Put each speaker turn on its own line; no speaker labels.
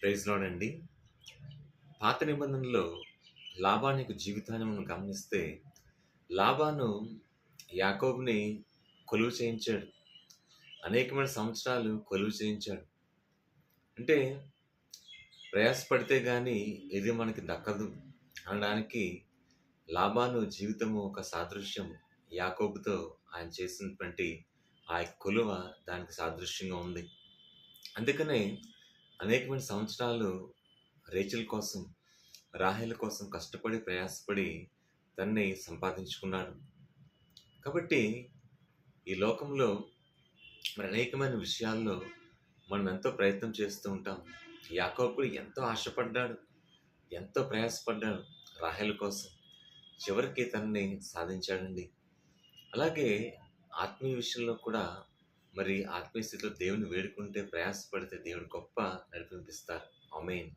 Praise lord అండి. పాత నిబంధనలో లాబాను యొక్క జీవితాన్ని మనం గమనిస్తే, లాబాను యాకోబుని కొలువు చేయించాడు. అనేకమైన సంవత్సరాలు కొలువు చేయించాడు. అంటే ప్రయాసపడితే గాని ఏది మనకి దక్కదు అనడానికి లాబాను జీవితము ఒక సాదృశ్యం. యాకోబుతో ఆయన చేసినటువంటి ఆ యొక్క కొలువ దానికి సాదృశ్యంగా ఉంది. అందుకనే అనేకమైన సంవత్సరాలు రేచల్ కోసం, రాహేలు కోసం కష్టపడి, ప్రయాసపడి తనని సంపాదించుకున్నాడు. కాబట్టి ఈ లోకంలో మరి అనేకమైన విషయాల్లో మనం ఎంతో ప్రయత్నం చేస్తూ ఉంటాం. యాకోబు కూడా ఎంతో ఆశపడ్డాడు, ఎంతో ప్రయాసపడ్డాడు రాహేలు కోసం. చివరికి తనని సాధించాడండి. అలాగే ఆత్మీయ విషయంలో కూడా మరి ఆత్మీయ స్థితిలో దేవుని వేడుకుంటే, ప్రయాసపడితే దేవుడు గొప్ప నడిపింపిస్తారు. ఆమేన్.